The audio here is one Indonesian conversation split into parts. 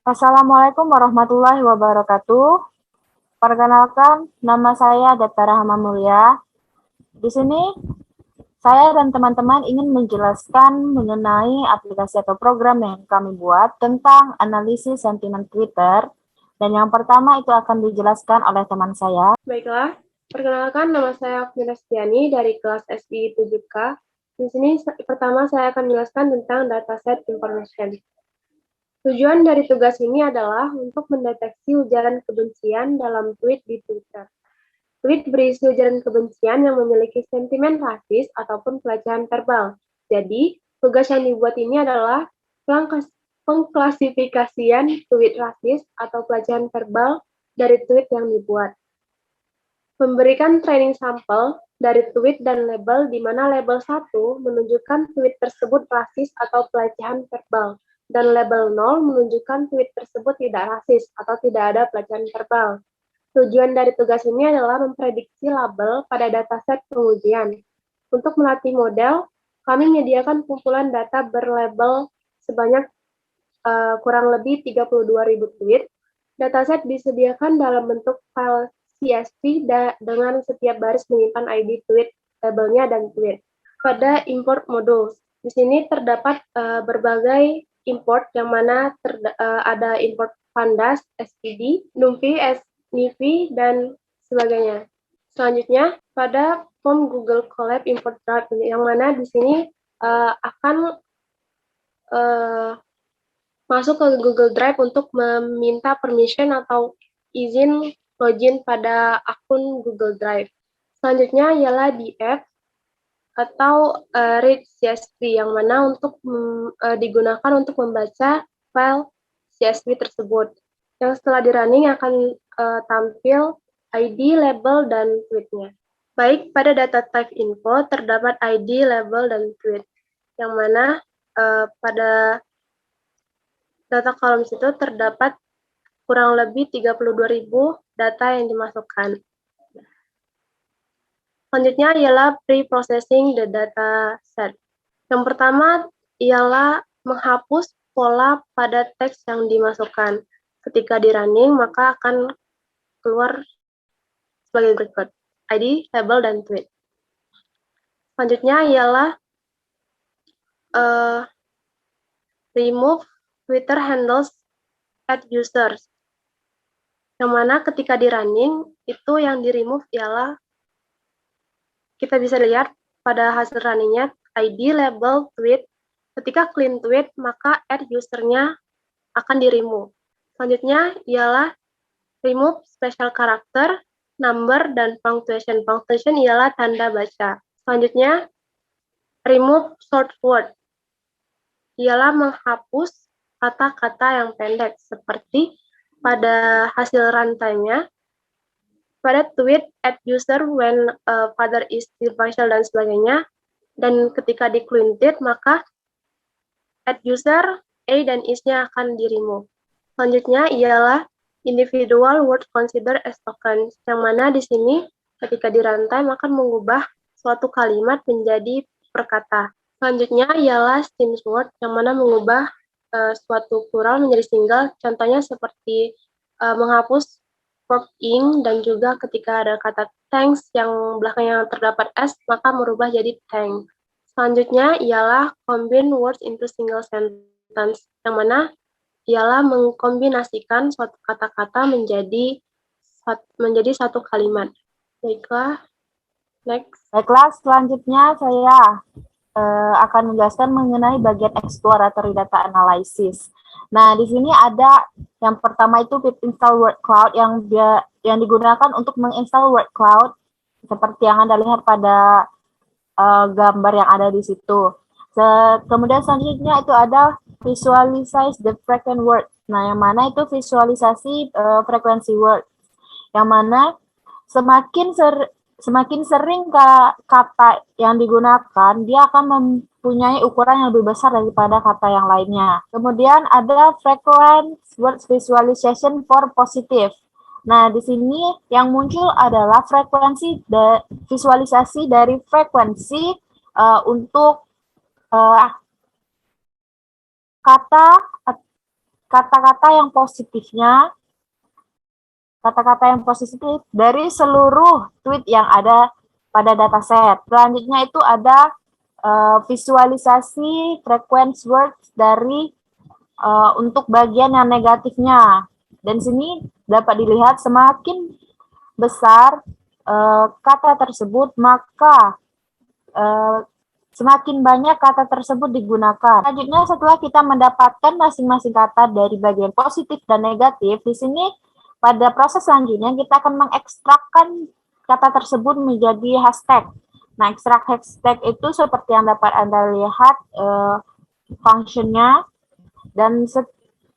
Assalamualaikum warahmatullahi wabarakatuh. Perkenalkan, nama saya Data Rahma Mulia. Di sini saya dan teman-teman ingin menjelaskan mengenai aplikasi atau program yang kami buat tentang analisis sentimen Twitter. Dan yang pertama itu akan dijelaskan oleh teman saya. Baiklah, perkenalkan nama saya Fira Stiani dari kelas SI 7K. Di sini pertama saya akan menjelaskan tentang dataset information. Tujuan dari tugas ini adalah untuk mendeteksi ujaran kebencian dalam tweet di Twitter. Tweet berisi ujaran kebencian yang memiliki sentimen rasis ataupun pelecehan verbal. Jadi, tugas yang dibuat ini adalah pengklasifikasian tweet rasis atau pelecehan verbal dari tweet yang dibuat. Memberikan training sampel dari tweet dan label di mana label 1 menunjukkan tweet tersebut rasis atau pelecehan verbal, dan label 0 menunjukkan tweet tersebut tidak rasis atau tidak ada pelecehan verbal. Tujuan dari tugas ini adalah memprediksi label pada dataset pengujian. Untuk melatih model, kami menyediakan kumpulan data berlabel sebanyak kurang lebih 32.000 tweet. Dataset disediakan dalam bentuk file CSV dengan setiap baris menyimpan ID tweet, labelnya, dan tweet. Pada import modules, di sini terdapat berbagai import yang mana ada import pandas, SPD, NumPy, SNIFI, dan sebagainya. Selanjutnya, pada form Google Colab import drive yang mana di sini akan masuk ke Google Drive untuk meminta permission atau izin login pada akun Google Drive. Selanjutnya ialah DF atau read CSV yang mana untuk digunakan untuk membaca file CSV tersebut. Yang setelah di running akan tampil ID, label, dan tweetnya. Baik, pada data type info terdapat ID, label, dan tweet. Yang mana pada data kolom situ terdapat kurang lebih 32.000 data yang dimasukkan. Selanjutnya ialah pre-processing the data set. Yang pertama ialah menghapus pola pada teks yang dimasukkan. Ketika di running, maka akan keluar sebagai berikut: ID, label, dan tweet. Selanjutnya ialah remove Twitter handles at users. Yang mana ketika di running, itu yang di-remove ialah, kita bisa lihat pada hasil runningnya, ID, label, tweet. Ketika clean tweet, maka add usernya akan di-remove. Selanjutnya ialah remove special character, number, dan punctuation. Punctuation ialah tanda baca. Selanjutnya, remove short word. Ialah menghapus kata-kata yang pendek, seperti pada hasil runtime-nya, pada tweet at user when father is still partial dan sebagainya, dan ketika di clean tweet maka at user a dan is-nya akan di-remove. Selanjutnya ialah individual word considered as token, yang mana di sini ketika di runtime akan mengubah suatu kalimat menjadi perkata. Selanjutnya ialah stems word, yang mana mengubah suatu plural menjadi single, contohnya seperti menghapus verb ing, dan juga ketika ada kata thanks yang belakangnya terdapat s, maka merubah jadi thank. Selanjutnya ialah combine words into single sentence, yang mana ialah mengkombinasikan suatu kata-kata menjadi satu kalimat. Baiklah, next. Baiklah, selanjutnya saya akan menjelaskan mengenai bagian exploratory data analysis. Nah, di sini ada yang pertama itu pip install word cloud yang digunakan untuk menginstal word cloud seperti yang Anda lihat pada gambar yang ada di situ. Kemudian selanjutnya itu ada visualize the frequent word. Nah, yang mana itu visualisasi frekuensi word. Yang mana semakin sering kata yang digunakan, dia akan mempunyai ukuran yang lebih besar daripada kata yang lainnya. Kemudian ada frequent word visualization for positive. Nah, di sini yang muncul adalah visualisasi dari frekuensi untuk kata kata-kata yang positifnya, kata-kata yang positif dari seluruh tweet yang ada pada dataset. Selanjutnya itu ada visualisasi frequency words dari untuk bagian yang negatifnya. Dan sini dapat dilihat semakin besar kata tersebut, maka semakin banyak kata tersebut digunakan. Selanjutnya, setelah kita mendapatkan masing-masing kata dari bagian positif dan negatif, di sini pada proses selanjutnya kita akan mengekstrakkan kata tersebut menjadi hashtag. Nah, ekstrak hashtag itu seperti yang dapat Anda lihat fungsinya, dan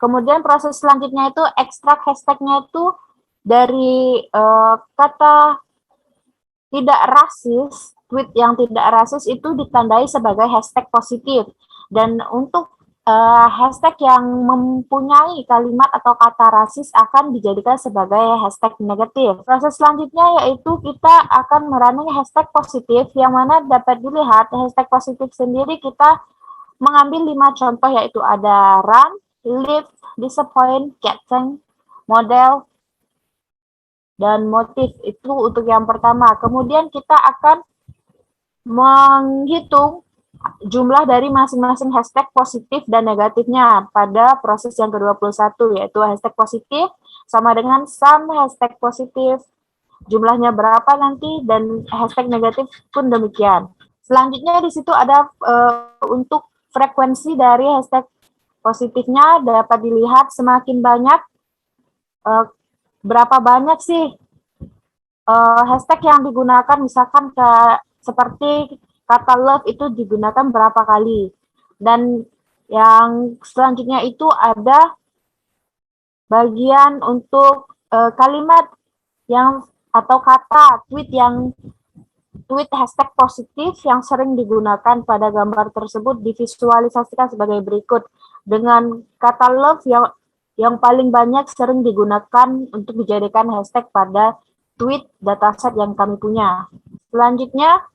kemudian proses selanjutnya itu ekstrak hashtagnya itu dari kata tidak rasis, tweet yang tidak rasis itu ditandai sebagai hashtag positif. Dan untuk hashtag yang mempunyai kalimat atau kata rasis akan dijadikan sebagai hashtag negatif. Proses selanjutnya yaitu kita akan merunning hashtag positif, yang mana dapat dilihat hashtag positif sendiri kita mengambil 5 contoh, yaitu ada run, live, disappoint, getting, model, dan motif. Itu untuk yang pertama. Kemudian kita akan menghitung jumlah dari masing-masing hashtag positif dan negatifnya pada proses yang ke-21, yaitu hashtag positif sama dengan sum hashtag positif, jumlahnya berapa nanti, dan hashtag negatif pun demikian. Selanjutnya di situ ada untuk frekuensi dari hashtag positifnya dapat dilihat semakin banyak, berapa banyak sih hashtag yang digunakan, misalkan seperti kata love itu digunakan berapa kali. Dan yang selanjutnya itu ada bagian untuk kalimat yang atau kata tweet hashtag positif yang sering digunakan pada gambar tersebut divisualisasikan sebagai berikut. Dengan kata love yang paling banyak sering digunakan untuk dijadikan hashtag pada tweet dataset yang kami punya. Selanjutnya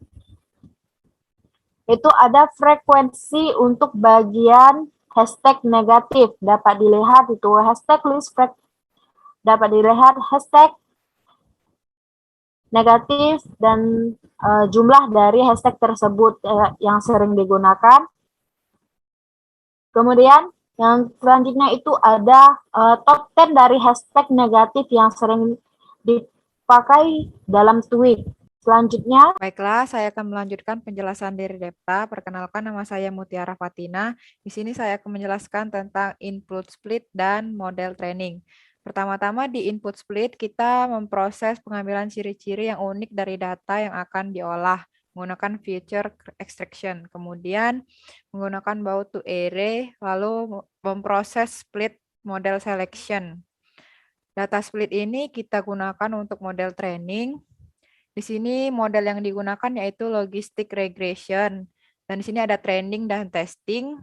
itu ada frekuensi untuk bagian hashtag negatif. Dapat dilihat itu hashtag list, dapat dilihat hashtag negatif dan jumlah dari hashtag tersebut yang sering digunakan. Kemudian yang selanjutnya itu ada top 10 dari hashtag negatif yang sering dipakai dalam tweet. Selanjutnya, Baiklah, saya akan melanjutkan penjelasan dari Depta. Perkenalkan, nama saya Mutiara Fatina. Di sini saya akan menjelaskan tentang input split dan model training. Pertama-tama di input split, kita memproses pengambilan ciri-ciri yang unik dari data yang akan diolah menggunakan feature extraction. Kemudian menggunakan baut to array, lalu memproses split model selection. Data split ini kita gunakan untuk model training. Di sini model yang digunakan yaitu logistic regression. Dan di sini ada training dan testing.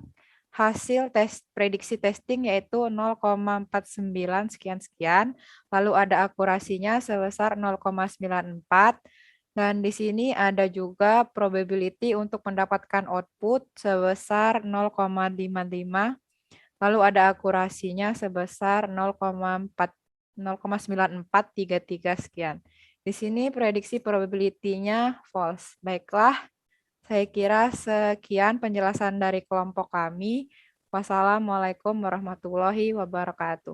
Hasil prediksi testing yaitu 0,49 sekian-sekian. Lalu ada akurasinya sebesar 0,94. Dan di sini ada juga probability untuk mendapatkan output sebesar 0,55. Lalu ada akurasinya sebesar 0,9433 sekian. Di sini prediksi probability-nya false. Baiklah, saya kira sekian penjelasan dari kelompok kami. Wassalamualaikum warahmatullahi wabarakatuh.